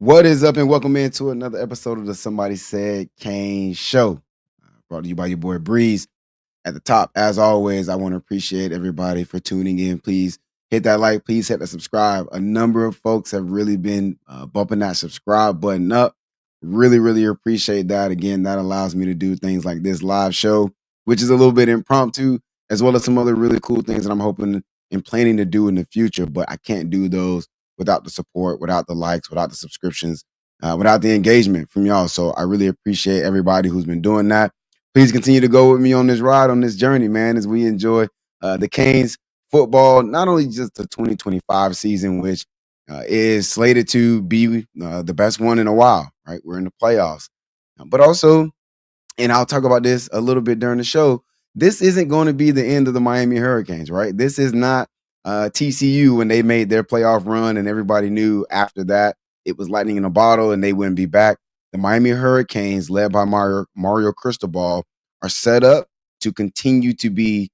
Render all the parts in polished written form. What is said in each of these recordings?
What is up, and welcome into another episode of the Somebody Said Kane Show, brought to you by your boy Breeze. At the top, as always, I want to appreciate everybody for tuning in. Please hit that like, please hit the subscribe. A number of folks have really been bumping that subscribe button up. Really appreciate that. Again, that allows me to do things like this live show, which is a little bit impromptu, as well as some other really cool things that I'm hoping and planning to do in the future. But I can't do those without the support, without the likes, without the subscriptions, without the engagement from y'all. So I really appreciate everybody who's been doing that. Please continue to go with me on this ride, on this journey, man, as we enjoy the Canes football, not only just the 2025 season, which is slated to be the best one in a while, right? We're in the playoffs. But also, and I'll talk about this a little bit during the show, this isn't going to be the end of the Miami Hurricanes, right? This is not TCU when they made their playoff run and everybody knew after that it was lightning in a bottle and they wouldn't be back. The Miami Hurricanes, led by Mario Cristobal, are set up to continue to be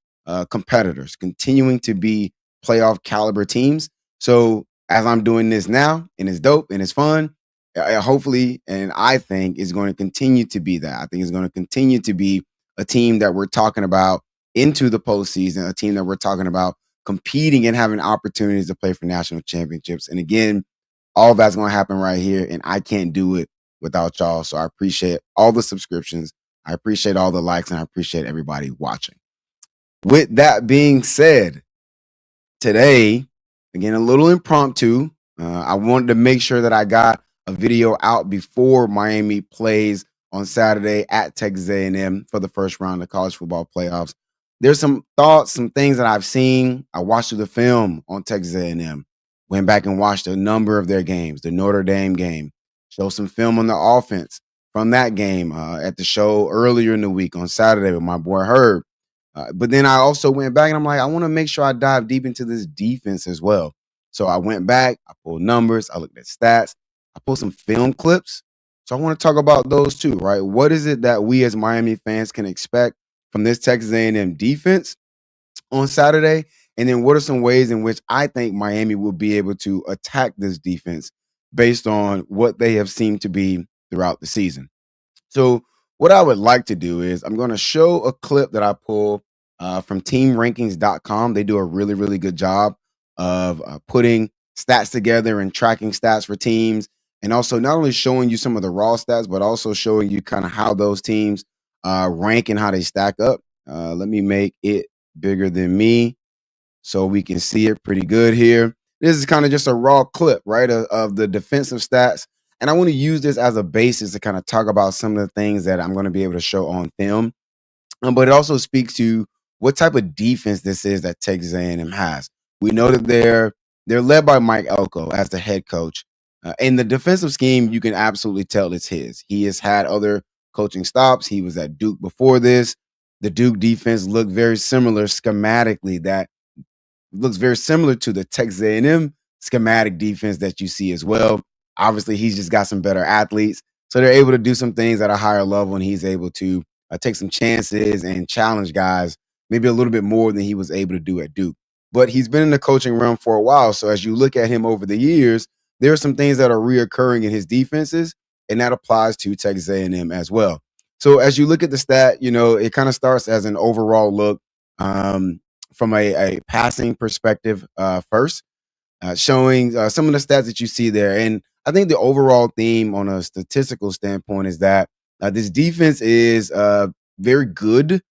competitors, continuing to be playoff caliber teams. So as I'm doing this now, and it's dope and it's fun, hopefully, and I think is going to continue to be that. I think it's going to continue to be a team that we're talking about into the postseason, a team that we're talking about competing and having opportunities to play for national championships. And again, all that's going to happen right here, and I can't do it without y'all. So I appreciate all the subscriptions. I appreciate all the likes, and I appreciate everybody watching. With that being said, today, again, a little impromptu. I wanted to make sure that I got a video out before Miami plays on Saturday at Texas A&M for the first round of college football playoffs. There's some thoughts, some things that I've seen. I watched the film on Texas A&M, went back and watched a number of their games, the Notre Dame game, showed some film on the offense from that game at the show earlier in the week on Saturday with my boy Herb. But then I also went back and I'm like, I want to make sure I dive deep into this defense as well. So I went back, I pulled numbers, I looked at stats, I pulled some film clips. So I want to talk about those too, right? What is it that we as Miami fans can expect from this Texas A&M defense on Saturday? And then what are some ways in which I think Miami will be able to attack this defense based on what they have seemed to be throughout the season? So what I would like to do is I'm going to show a clip that I pull from teamrankings.com. They do a really good job of putting stats together and tracking stats for teams, and also not only showing you some of the raw stats, but also showing you kind of how those teams rank and how they stack up. Let me make it bigger than me so we can see it pretty good here. This is kind of just a raw clip, right, of the defensive stats. And I want to use this as a basis to kind of talk about some of the things that I'm going to be able to show on film. But it also speaks to what type of defense this is that Texas A&M has. We know that they're led by Mike Elko as the head coach. And the defensive scheme, you can absolutely tell it's his. He has had other coaching stops. He was at Duke before this. The Duke defense looked very similar schematically. That looks very similar to the Texas A&M schematic defense that you see as well. Obviously, he's just got some better athletes, so they're able to do some things at a higher level, and he's able to take some chances and challenge guys maybe a little bit more than he was able to do at Duke. But he's been in the coaching realm for a while, so as you look at him over the years, there are some things that are reoccurring in his defenses, and that applies to Texas A&M as well. So as you look at the stat, it kind of starts as an overall look. From a passing perspective first, showing some of the stats that you see there. And I think the overall theme on a statistical standpoint is that this defense is very good,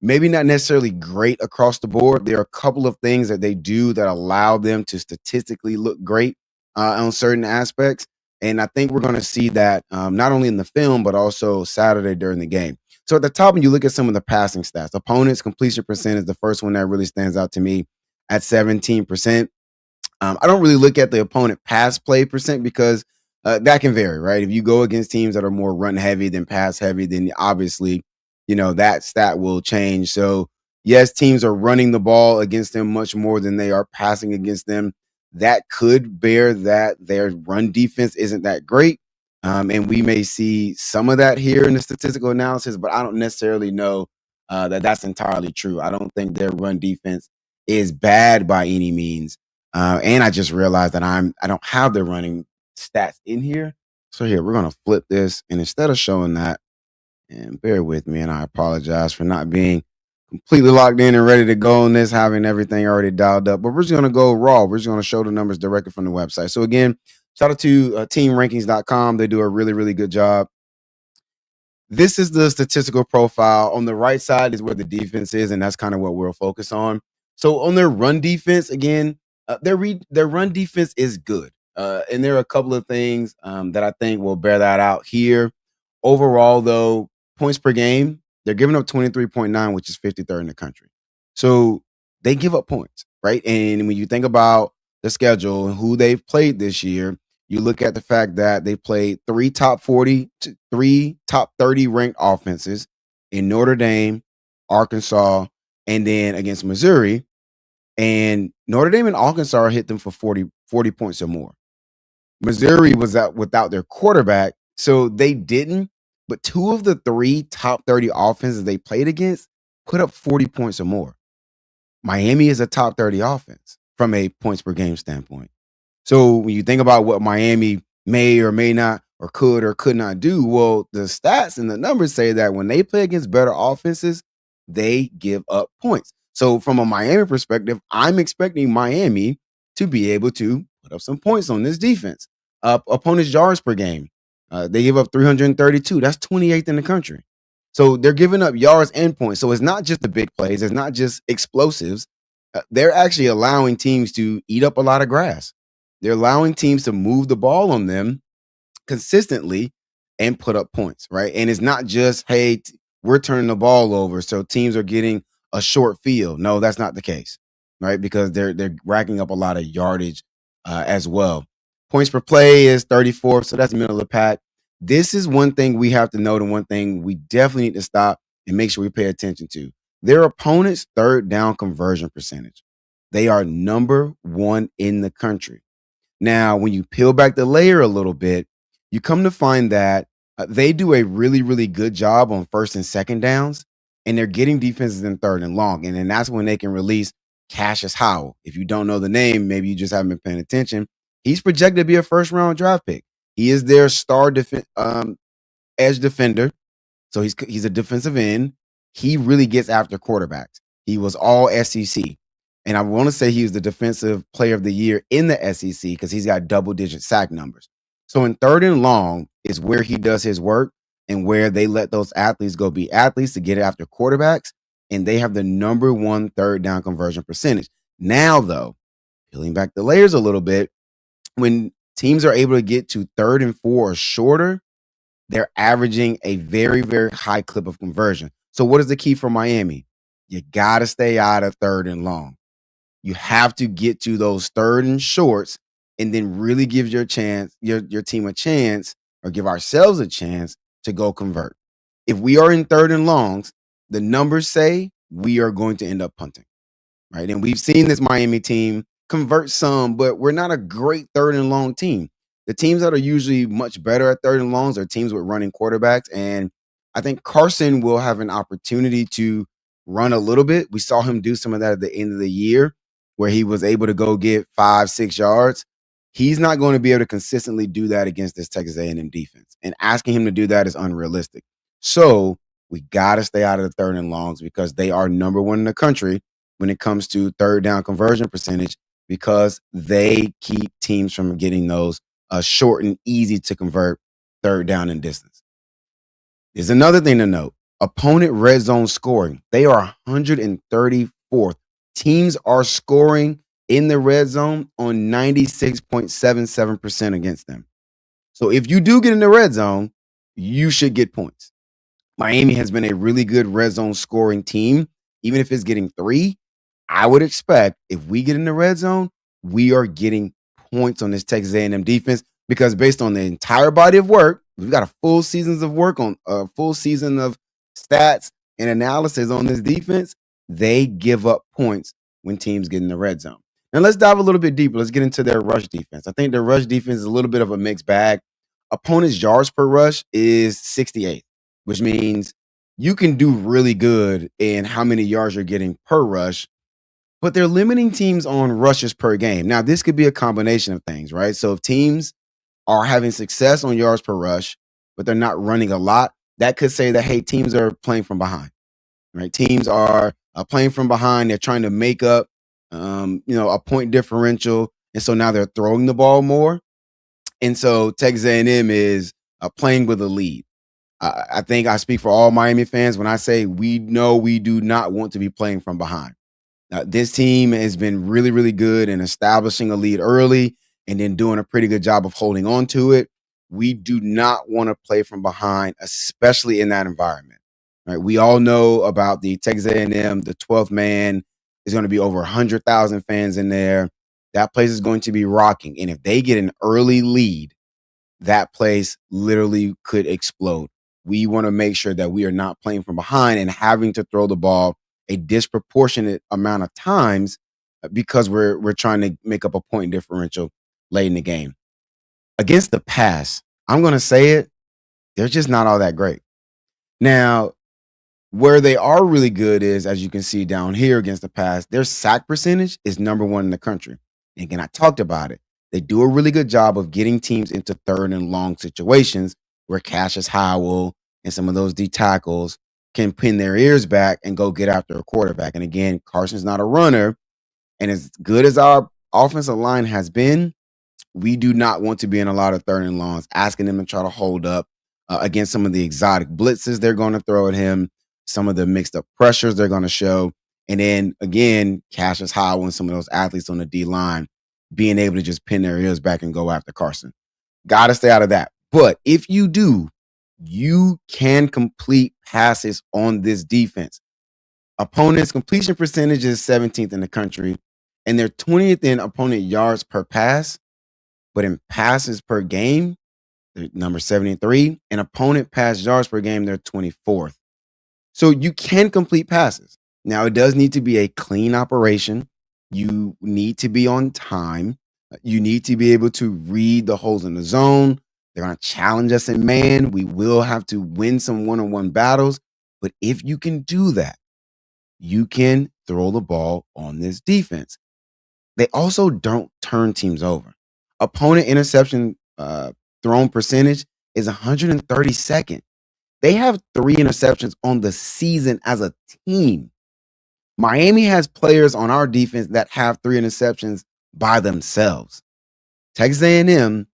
maybe not necessarily great across the board. There are a couple of things that they do that allow them to statistically look great on certain aspects. And I think we're going to see that not only in the film, but also Saturday during the game. So at the top, when you look at some of the passing stats, opponents' completion percent is the first one that really stands out to me at 17%. I don't really look at the opponent pass play percent because that can vary, right? If you go against teams that are more run heavy than pass heavy, then obviously, that stat will change. So yes, teams are running the ball against them much more than they are passing against them. That could bear that their run defense isn't that great. And we may see some of that here in the statistical analysis, but I don't necessarily know that that's entirely true. I don't think their run defense is bad by any means. And I just realized that I don't have their running stats in here. So here, we're going to flip this. And instead of showing that, and bear with me, and I apologize for not being completely locked in and ready to go on this, having everything already dialed up. But we're just going to go raw. We're just going to show the numbers directly from the website. So again, shout out to teamrankings.com. They do a really, really good job. This is the statistical profile. On the right side is where the defense is, and that's kind of what we'll focus on. So on their run defense, again, their run defense is good. And there are a couple of things that I think will bear that out here. Overall, though, points per game, they're giving up 23.9, which is 53rd in the country. So they give up points, right? And when you think about the schedule and who they've played this year, you look at the fact that they played three top 30 ranked offenses in Notre Dame, Arkansas, and then against Missouri. And Notre Dame and Arkansas hit them for 40 points or more. Missouri was out without their quarterback, so they didn't. But two of the three top 30 offenses they played against put up 40 points or more. Miami is a top 30 offense from a points per game standpoint. So when you think about what Miami may or may not or could not do, well, the stats and the numbers say that when they play against better offenses, they give up points. So from a Miami perspective, I'm expecting Miami to be able to put up some points on this defense. Opponents' yards per game, they give up 332. That's 28th in the country. So they're giving up yards and points. So it's not just the big plays. It's not just explosives. They're actually allowing teams to eat up a lot of grass. They're allowing teams to move the ball on them consistently and put up points, right? And it's not just, hey, we're turning the ball over, so teams are getting a short field. No, that's not the case, right? Because they're racking up a lot of yardage as well. Points per play is 34th, so that's middle of the pack. This is one thing we have to note, and one thing we definitely need to stop and make sure we pay attention to. Their opponent's third down conversion percentage. They are number one in the country. Now, when you peel back the layer a little bit, you come to find that they do a really, really good job on first and second downs, and they're getting defenses in third and long. And then that's when they can release Cassius Howell. If you don't know the name, maybe you just haven't been paying attention. He's projected to be a first round draft pick. He is their star edge defender. So he's a defensive end. He really gets after quarterbacks. He was all SEC. And I want to say he was the defensive player of the year in the SEC because he's got double-digit sack numbers. So in third and long is where he does his work and where they let those athletes go be athletes to get after quarterbacks. And they have the number one third down conversion percentage. Now, though, peeling back the layers a little bit, when teams are able to get to third and four or shorter, they're averaging a very, very high clip of conversion. So what is the key for Miami? You got to stay out of third and long. You have to get to those third and shorts and then really give your team a chance, or give ourselves a chance to go convert. If we are in third and longs, the numbers say we are going to end up punting. Right. And we've seen this Miami team convert some, but we're not a great third and long team. The teams that are usually much better at third and longs are teams with running quarterbacks. And I think Carson will have an opportunity to run a little bit. We saw him do some of that at the end of the year where he was able to go get 5-6 yards. He's not going to be able to consistently do that against this Texas A&M defense. And asking him to do that is unrealistic. So we got to stay out of the third and longs because they are number one in the country when it comes to third down conversion percentage, because they keep teams from getting those short and easy to convert third down and distance. There's another thing to note. Opponent red zone scoring. They are 134th. Teams are scoring in the red zone on 96.77% against them. So if you do get in the red zone, you should get points. Miami has been a really good red zone scoring team. Even if it's getting 3, I would expect if we get in the red zone, we are getting points on this Texas A&M defense, because based on the entire body of work, we've got a full seasons of work on a full season of stats and analysis on this defense. They give up points when teams get in the red zone. Now let's dive a little bit deeper. Let's get into their rush defense. I think their rush defense is a little bit of a mixed bag. Opponents' yards per rush is 68th, which means you can do really good in how many yards you're getting per rush, but they're limiting teams on rushes per game. Now, this could be a combination of things, right? So if teams are having success on yards per rush, but they're not running a lot, that could say that, hey, teams are playing from behind, right? Teams are playing from behind. They're trying to make up, a point differential, and so now they're throwing the ball more. And so Texas A&M is playing with a lead. I think I speak for all Miami fans when I say we know we do not want to be playing from behind. This team has been really, really good in establishing a lead early and then doing a pretty good job of holding on to it. We do not want to play from behind, especially in that environment. Right? We all know about the Texas A&M, the 12th man. There's going to be over 100,000 fans in there. That place is going to be rocking. And if they get an early lead, that place literally could explode. We want to make sure that we are not playing from behind and having to throw the ball a disproportionate amount of times because we're trying to make up a point differential late in the game. Against the pass, I'm going to say it, they're just not all that great. Now, where they are really good is, as you can see down here against the pass, their sack percentage is number one in the country. And again, I talked about it. They do a really good job of getting teams into third and long situations where Cassius Howell and some of those D tackles can pin their ears back and go get after a quarterback. And again, Carson's not a runner. And as good as our offensive line has been, we do not want to be in a lot of third and longs, asking them to try to hold up against some of the exotic blitzes they're going to throw at him, some of the mixed up pressures they're going to show. And then again, Cassius Howell and some of those athletes on the D line being able to just pin their ears back and go after Carson. Got to stay out of that. But if you do, you can complete passes on this defense. Opponents' completion percentage is 17th in the country, and they're 20th in opponent yards per pass. But in passes per game, they're number 73. And opponent pass yards per game, they're 24th. So you can complete passes. Now, it does need to be a clean operation. You need to be on time. You need to be able to read the holes in the zone. They're going to challenge us in man. We will have to win some one-on-one battles. But if you can do that, you can throw the ball on this defense. They also don't turn teams over. Opponent interception thrown percentage is 132nd. They have 3 interceptions on the season as a team. Miami has players on our defense that have 3 interceptions by themselves. Texas A&M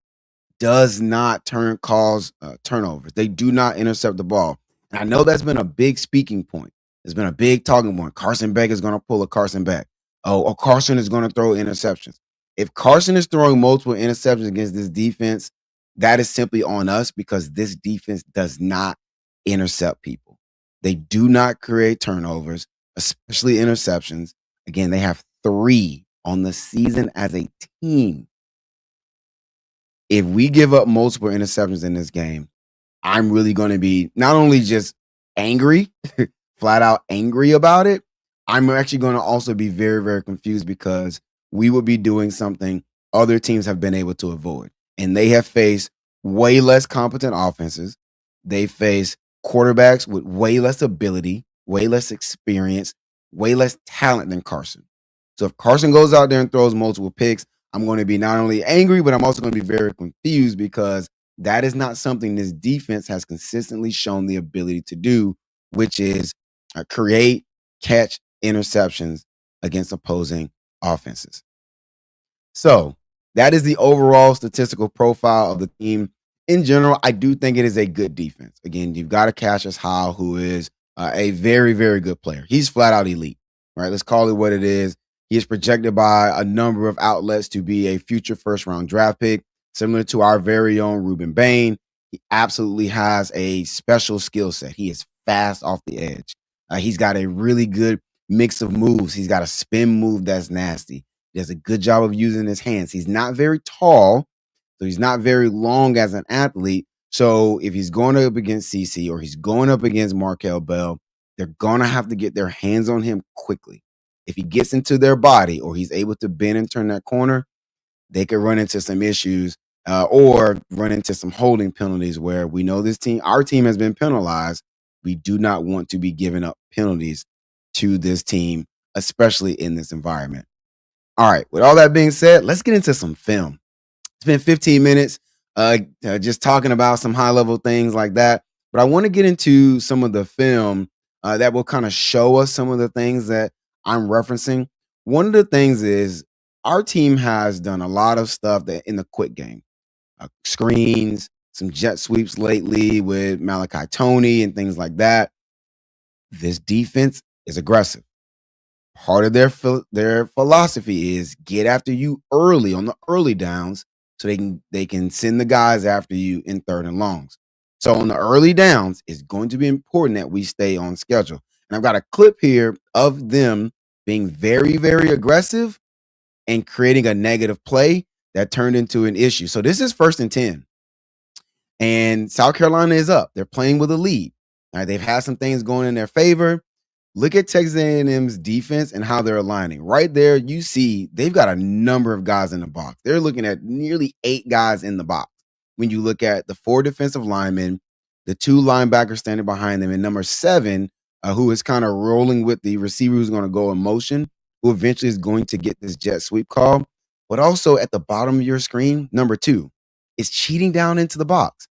does not cause turnovers. They do not intercept the ball. And I know that's been a big speaking point. It's been a big talking point. Carson Beck is going to pull a Carson Beck. Or Carson is going to throw interceptions. If Carson is throwing multiple interceptions against this defense, that is simply on us because this defense does not intercept people. They do not create turnovers, especially interceptions. Again, they have 3 on the season as a team. If we give up multiple interceptions in this game, I'm really going to be not only just angry, flat out angry about it, I'm actually going to also be very, very confused because we will be doing something other teams have been able to avoid. And they have faced way less competent offenses. They face quarterbacks with way less ability, way less experience, way less talent than Carson. So if Carson goes out there and throws multiple picks, I'm going to be not only angry, but I'm also going to be very confused because that is not something this defense has consistently shown the ability to do, which is create, catch interceptions against opposing offenses. So that is the overall statistical profile of the team. In general, I do think it is a good defense. Again, you've got a Cassius Howell who is a very, very good player. He's flat out elite, right? Let's call it what it is. He is projected by a number of outlets to be a future first round draft pick, similar to our very own Ruben Bain. He absolutely has a special skill set. He is fast off the edge. He's got a really good mix of moves. He's got a spin move that's nasty. He does a good job of using his hands. He's not very tall, so he's not very long as an athlete. So if he's going up against CC or he's going up against Markel Bell, they're going to have to get their hands on him quickly. If he gets into their body or he's able to bend and turn that corner, they could run into some issues or run into some holding penalties where we know our team has been penalized. We do not want to be giving up penalties to this team, especially in this environment. All right, with all that being said, let's get into some film. It's been 15 minutes. just talking about some high level things like that. But I want to get into some of the film that will kind of show us some of the things that I'm referencing. One of the things is our team has done a lot of stuff that in the quick game, screens, some jet sweeps lately with Malachi Tony and things like that. This defense is aggressive. Part of their philosophy is get after you early on the early downs so they can send the guys after you in third and longs. So on the early downs, it's going to be important that we stay on schedule. And I've got a clip here of them being very, very aggressive and creating a negative play that turned into an issue. So this is 1st and 10. And South Carolina is up. They're playing with a lead. All right, they've had some things going in their favor. Look at Texas A&M's defense and how they're aligning. Right there, you see they've got a number of guys in the box. They're looking at nearly 8 guys in the box. When you look at the 4 defensive linemen, the 2 linebackers standing behind them, and number 7, who is kind of rolling with the receiver who's going to go in motion, who eventually is going to get this jet sweep call. But also at the bottom of your screen, number 2 is cheating down into the box.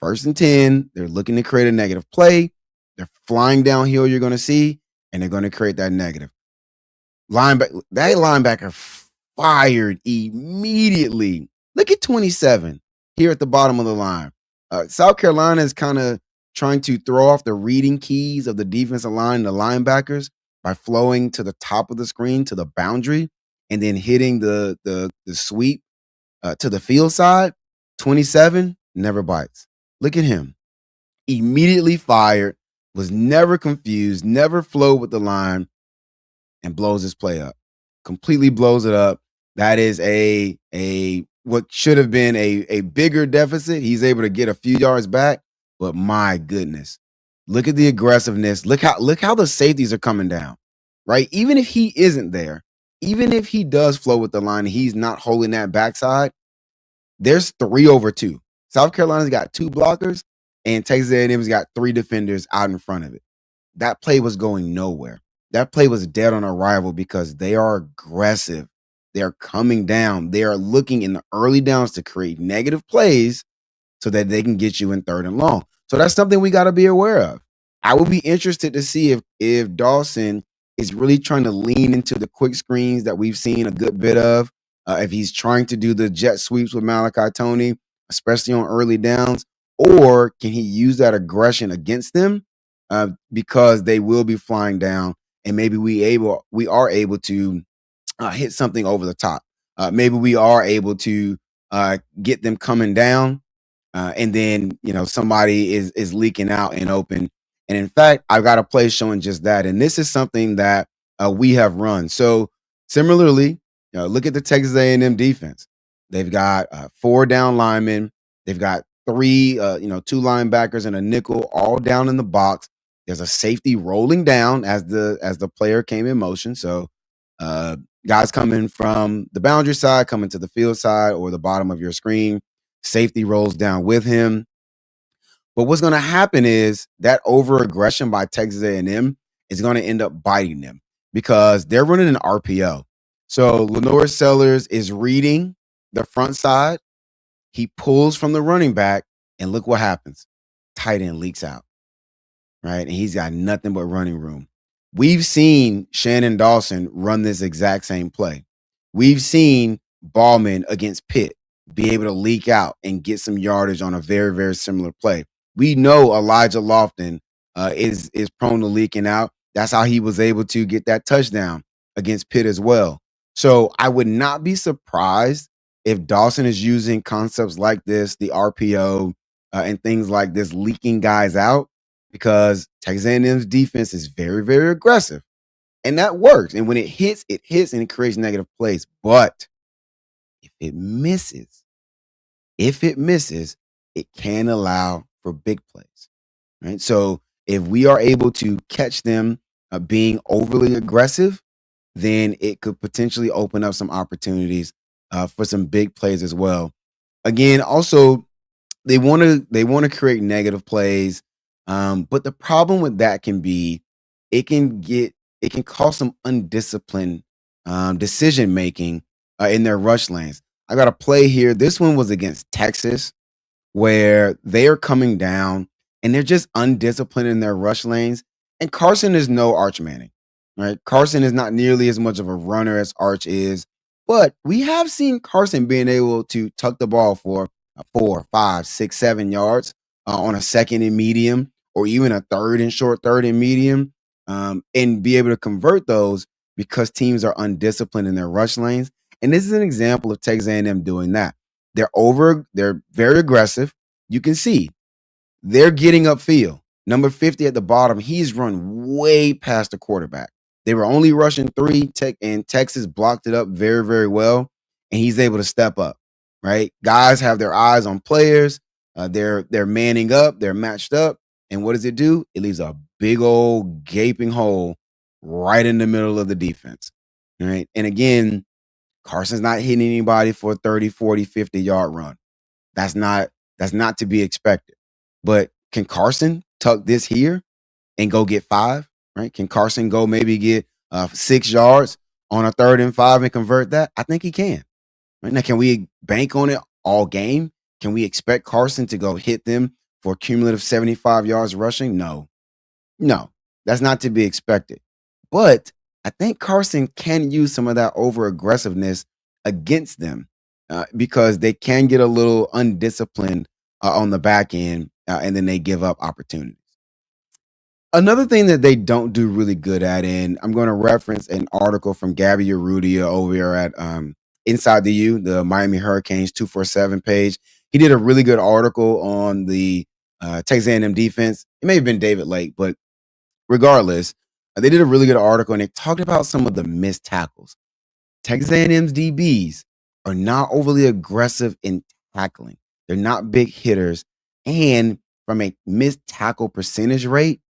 1st and 10, they're looking to create a negative play. They're flying downhill, you're going to see, and they're going to create that negative. That linebacker fired immediately. Look at 27 here at the bottom of the line. South Carolina is kind of trying to throw off the reading keys of the defensive line, the linebackers, by flowing to the top of the screen to the boundary and then hitting the sweep to the field side. 27 never bites. Look at him. Immediately fired, was never confused, never flowed with the line, and blows his play up. Completely blows it up. That is a what should have been a bigger deficit. He's able to get a few yards back, but my goodness. Look at the aggressiveness. Look how the safeties are coming down. Right? Even if he isn't there, even if he does flow with the line and he's not holding that backside, there's 3 over 2. South Carolina's got 2 blockers, and Texas A&M's got 3 defenders out in front of it. That play was going nowhere. That play was dead on arrival because they are aggressive. They are coming down. They are looking in the early downs to create negative plays so that they can get you in third and long. So that's something we got to be aware of. I will be interested to see if Dawson is really trying to lean into the quick screens that we've seen a good bit of. If he's trying to do the jet sweeps with Malachi Tony, especially on early downs, or can he use that aggression against them because they will be flying down, and maybe we are able to hit something over the top. Maybe we are able to get them coming down, and then somebody is leaking out and open. And in fact, I've got a play showing just that. And this is something that we have run. So similarly, look at the Texas A&M defense. They've got 4 down linemen. They've got 3, 2 linebackers and a nickel all down in the box. There's a safety rolling down as the player came in motion. So guys coming from the boundary side, coming to the field side or the bottom of your screen, safety rolls down with him. But what's going to happen is that over aggression by Texas A&M is going to end up biting them because they're running an RPO. So Lenore Sellers is reading the front side. He pulls from the running back, and look what happens. Tight end leaks out, right? And he's got nothing but running room. We've seen Shannon Dawson run this exact same play. We've seen Ballman against Pitt be able to leak out and get some yardage on a very, very similar play. We know Elijah Lofton is prone to leaking out. That's how he was able to get that touchdown against Pitt as well. So I would not be surprised if Dawson is using concepts like this, the RPO, and things like this, leaking guys out, because Texas A&M's defense is very, very aggressive. And that works. And when it hits and it creates negative plays. But if it misses, it can allow for big plays, right? So if we are able to catch them being overly aggressive, then it could potentially open up some opportunities for some big plays as well. Again, also they want to create negative plays, but the problem with that can be it can cause some undisciplined decision making in their rush lanes. I got a play here. This one was against Texas, where they're coming down and they're just undisciplined in their rush lanes. And Carson is no Arch Manning, right? Carson is not nearly as much of a runner as Arch is, but we have seen Carson being able to tuck the ball for 4, 5, 6, 7 yards on a second and medium, or even a third and short, third and medium, and be able to convert those because teams are undisciplined in their rush lanes. And this is an example of Texas A&M doing that. They're very aggressive. You can see they're getting upfield. Number 50 at the bottom, he's run way past the quarterback. They were only rushing three, and Texas blocked it up very, very well, and he's able to step up. Right, guys have their eyes on players. They're manning up. They're matched up, and what does it do? It leaves a big old gaping hole right in the middle of the defense. Right, and again, Carson's not hitting anybody for a 30, 40, 50-yard run. That's not to be expected. But can Carson tuck this here and go get 5? Right? Can Carson go maybe get 6 yards on a 3rd and 5 and convert that? I think he can. Right now, can we bank on it all game? Can we expect Carson to go hit them for cumulative 75 yards rushing? No. No, that's not to be expected. But I think Carson can use some of that over aggressiveness against them because they can get a little undisciplined on the back end and then they give up opportunities. Another thing that they don't do really good at, and I'm going to reference an article from Gabby Urrutia over here at Inside the U, the Miami Hurricanes 247 page. He did a really good article on the Texas A&M defense. It may have been David Lake, but regardless, they did a really good article and they talked about some of the missed tackles. Texas A&M's DBs are not overly aggressive in tackling. They're not big hitters. And from a missed tackle percentage rate,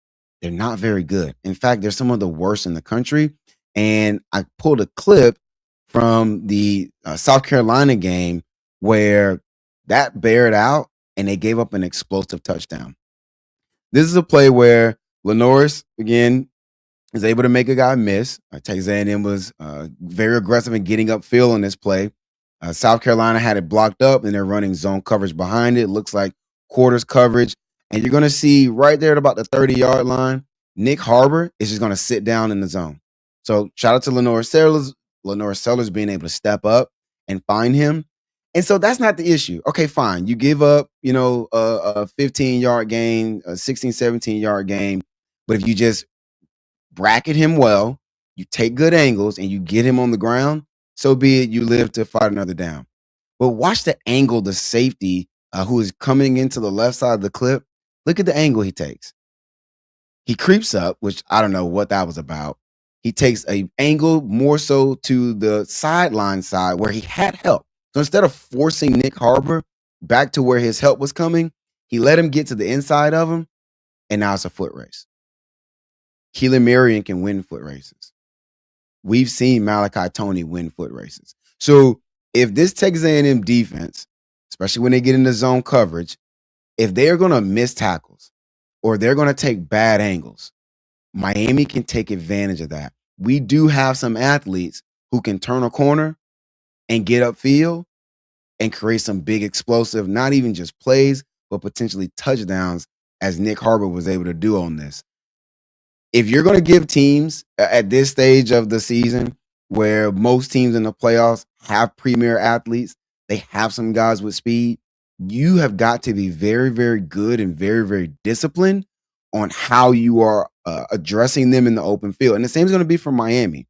they're not very good. In fact, they're some of the worst in the country. And I pulled a clip from the South Carolina game where that bared out and they gave up an explosive touchdown. This is a play where Lenoris, again, is able to make a guy miss. Texas A&M was very aggressive in getting upfield on this play. South Carolina had it blocked up, and they're running zone coverage behind it. Looks like quarters coverage. And you're going to see right there at about the 30-yard line, Nick Harbor is just going to sit down in the zone. So shout out to Lenore Sellers being able to step up and find him. And so that's not the issue. Okay, fine. You give up, a 15-yard gain, a 16, 17-yard gain. But if you just bracket him well, you take good angles, and you get him on the ground, so be it. You live to fight another down. But watch the angle the safety who is coming into the left side of the clip. Look at the angle he takes. He creeps up, which I don't know what that was about. He takes a angle more so to the sideline side where he had help. So instead of forcing Nick Harbor back to where his help was coming, he let him get to the inside of him, and now it's a foot race. Keelan Marion can win foot races. We've seen Malachi Toney win foot races. So if this Texas A&M defense, especially when they get into zone coverage, if they're going to miss tackles or they're going to take bad angles, Miami can take advantage of that. We do have some athletes who can turn a corner and get upfield and create some big explosive, not even just plays, but potentially touchdowns, as Nick Harbor was able to do on this. If you're going to give teams at this stage of the season where most teams in the playoffs have premier athletes, they have some guys with speed, you have got to be very, very good and very, very disciplined on how you are addressing them in the open field. And the same is going to be for Miami.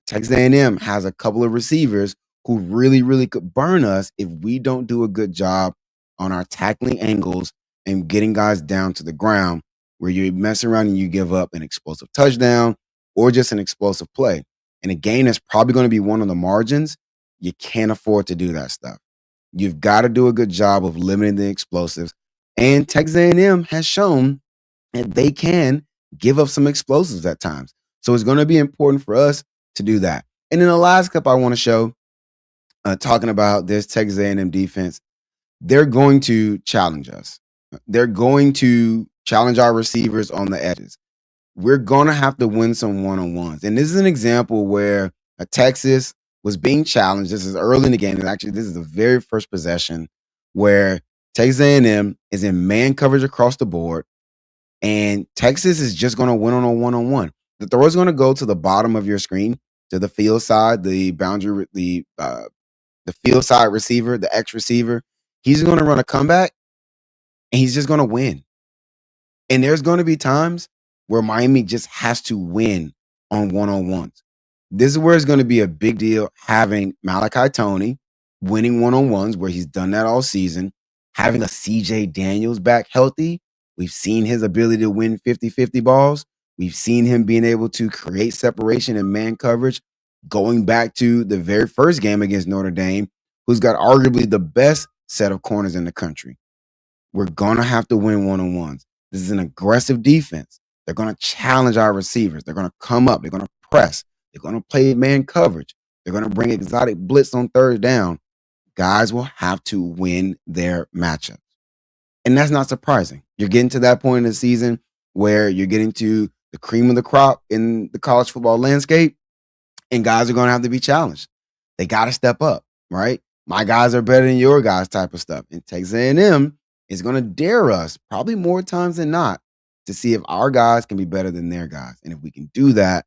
Texas A&M has a couple of receivers who really, really could burn us if we don't do a good job on our tackling angles and getting guys down to the ground, where you mess around and you give up an explosive touchdown or just an explosive play. In a game that's probably going to be one on the margins, you can't afford to do that stuff. You've got to do a good job of limiting the explosives. And Texas A&M has shown that they can give up some explosives at times. So it's going to be important for us to do that. And then the last clip I want to show, talking about this Texas A&M defense, they're going to challenge us. They're going to challenge our receivers on the edges. We're going to have to win some one-on-ones. And this is an example where Texas was being challenged. This is early in the game, and actually, this is the very first possession where Texas A&M is in man coverage across the board, and Texas is just going to win on a one-on-one. The throw is going to go to the bottom of your screen, to the field side, the boundary, the field side receiver, the X receiver. He's going to run a comeback, and he's just going to win. And there's going to be times where Miami just has to win on one-on-ones. This is where it's going to be a big deal having Malachi Tony winning one-on-ones, where he's done that all season, having a CJ Daniels back healthy. We've seen his ability to win 50-50 balls. We've seen him being able to create separation and man coverage, going back to the very first game against Notre Dame, who's got arguably the best set of corners in the country. We're going to have to win one-on-ones. This is an aggressive defense. They're going to challenge our receivers. They're going to come up. They're going to press. They're going to play man coverage. They're going to bring exotic blitz on third down. Guys will have to win their matchups. And that's not surprising. You're getting to that point in the season where you're getting to the cream of the crop in the college football landscape, and guys are going to have to be challenged. They got to step up, right? My guys are better than your guys type of stuff. And Texas A&M is going to dare us probably more times than not to see if our guys can be better than their guys. And if we can do that,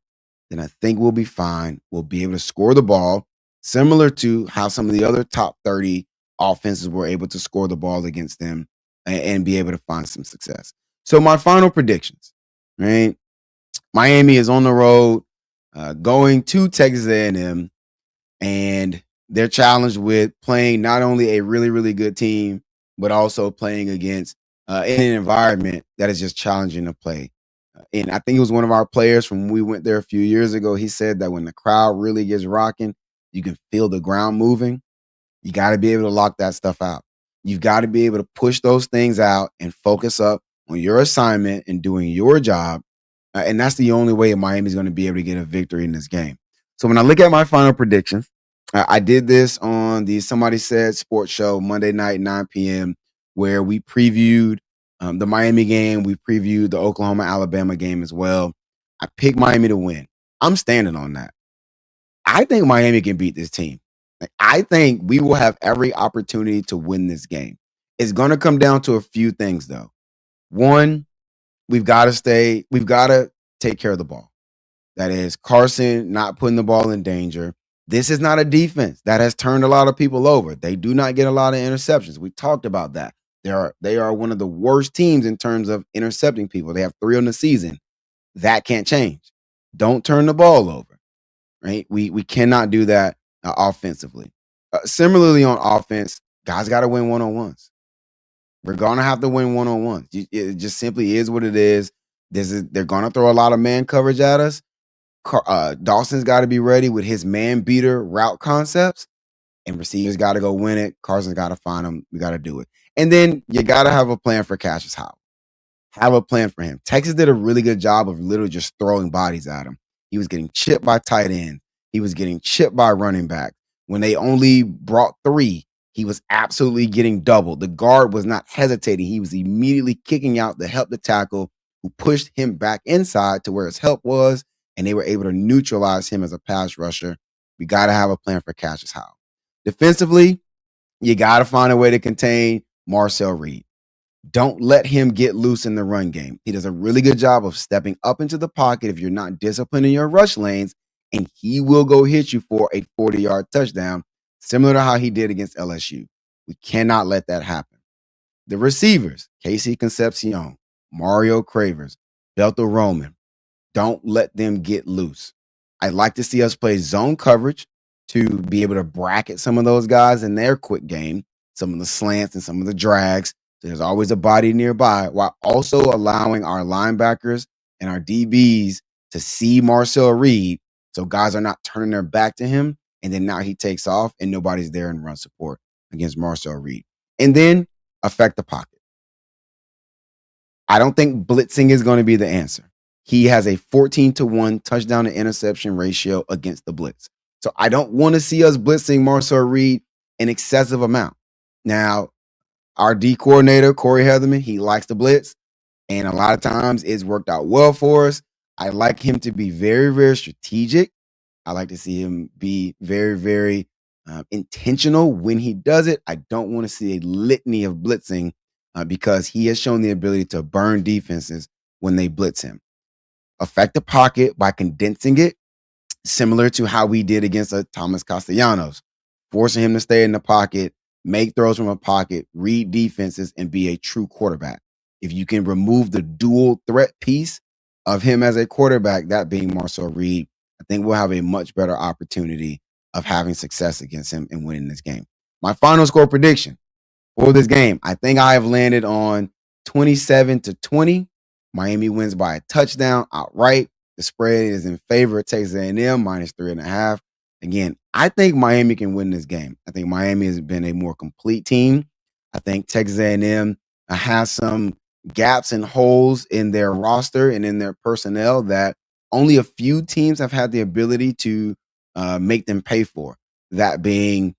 then I think we'll be fine. We'll be able to score the ball, similar to how some of the other top 30 offenses were able to score the ball against them and be able to find some success. So my final predictions, right? Miami is on the road, going to Texas A&M, and they're challenged with playing not only a really, really good team, but also playing against in an environment that is just challenging to play. And I think it was one of our players from when we went there a few years ago. He said that when the crowd really gets rocking, you can feel the ground moving. You got to be able to lock that stuff out. You've got to be able to push those things out and focus up on your assignment and doing your job. And that's the only way Miami's going to be able to get a victory in this game. So when I look at my final predictions, I did this on the Somebody Said Sports Show Monday night, 9 p.m., where we previewed the Miami game. We previewed the Oklahoma-Alabama game as well. I picked Miami to win. I'm standing on that. I think Miami can beat this team. Like, I think we will have every opportunity to win this game. It's going to come down to a few things, though. One, we've got to take care of the ball. That is Carson not putting the ball in danger. This is not a defense that has turned a lot of people over. They do not get a lot of interceptions. We talked about that. They are one of the worst teams in terms of intercepting people. They have 3 on the season. That can't change. Don't turn the ball over, right? We cannot do that offensively. Similarly on offense, guys got to win one-on-ones. We're going to have to win one-on-ones. It just simply is what it is. They're going to throw a lot of man coverage at us. Dawson's got to be ready with his man beater route concepts, and receivers got to go win it. Carson's got to find them. We got to do it. And then you got to have a plan for Cassius Howell. Have a plan for him. Texas did a really good job of literally just throwing bodies at him. He was getting chipped by tight end. He was getting chipped by running back. When they only brought 3, he was absolutely getting doubled. The guard was not hesitating. He was immediately kicking out to help the tackle, who pushed him back inside to where his help was, and they were able to neutralize him as a pass rusher. We got to have a plan for Cassius Howell. Defensively, you got to find a way to contain Marcel Reed. Don't let him get loose in the run game. He does a really good job of stepping up into the pocket if you're not disciplined in your rush lanes, and he will go hit you for a 40-yard touchdown, similar to how he did against LSU. We cannot let that happen. The receivers, Casey Concepcion, Mario Cravers, Belto Roman, don't let them get loose. I'd like to see us play zone coverage to be able to bracket some of those guys in their quick game, some of the slants and some of the drags. So there's always a body nearby, while also allowing our linebackers and our DBs to see Marcel Reed, so guys are not turning their back to him, and then now he takes off and nobody's there in run support against Marcel Reed. And then affect the pocket. I don't think blitzing is going to be the answer. He has a 14-1 touchdown to interception ratio against the blitz. So I don't want to see us blitzing Marcel Reed an excessive amount. Now, our D coordinator, Corey Heatherman, he likes to blitz, and a lot of times it's worked out well for us. I like him to be very, very strategic I like to see him be very, very intentional when he does it. I don't want to see a litany of blitzing because he has shown the ability to burn defenses when they blitz him. Affect the pocket by condensing it, similar to how we did against Thomas Castellanos, forcing him to stay in the pocket, make throws from a pocket, read defenses, and be a true quarterback. If you can remove the dual threat piece of him as a quarterback, that being Marcel Reed, I think we'll have a much better opportunity of having success against him and winning this game. My final score prediction for this game, I think I have landed on 27-20. Miami wins by a touchdown outright. The spread is in favor of Texas A&M minus 3.5. Again, I think Miami can win this game. I think Miami has been a more complete team. I think Texas A&M has some gaps and holes in their roster and in their personnel that only a few teams have had the ability to make them pay for. That being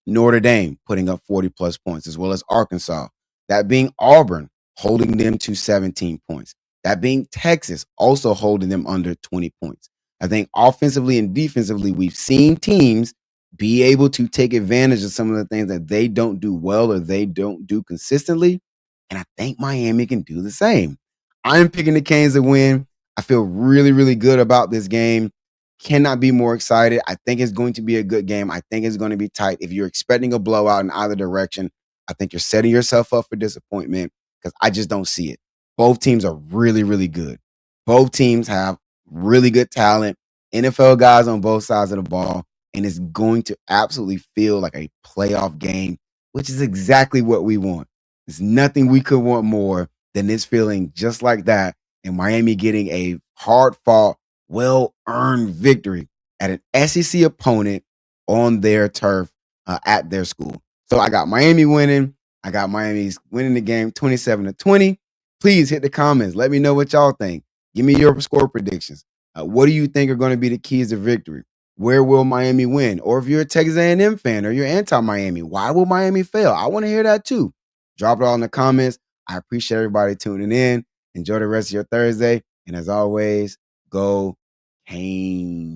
Notre Dame putting up 40 plus points, as well as Arkansas. That being Auburn holding them to 17 points. That being Texas also holding them under 20 points. I think offensively and defensively, we've seen teams be able to take advantage of some of the things that they don't do well or they don't do consistently. And I think Miami can do the same. I'm picking the Canes to win. I feel really, really good about this game. Cannot be more excited. I think it's going to be a good game. I think it's going to be tight. If you're expecting a blowout in either direction, I think you're setting yourself up for disappointment because I just don't see it. Both teams are really, really good. Both teams have really good talent, NFL guys on both sides of the ball, and it's going to absolutely feel like a playoff game, which is exactly what we want. There's nothing we could want more than this feeling just like that, and Miami getting a hard fought, well earned victory at an SEC opponent on their turf at their school. So I got Miami winning. I got Miami's winning the game 27-20. Please hit the comments. Let me know what y'all think. Give me your score predictions. What do you think are going to be the keys to victory? Where will Miami win? Or if you're a Texas A&M fan or you're anti-Miami, why will Miami fail? I want to hear that too. Drop it all in the comments. I appreciate everybody tuning in. Enjoy the rest of your Thursday. And as always, go Canes.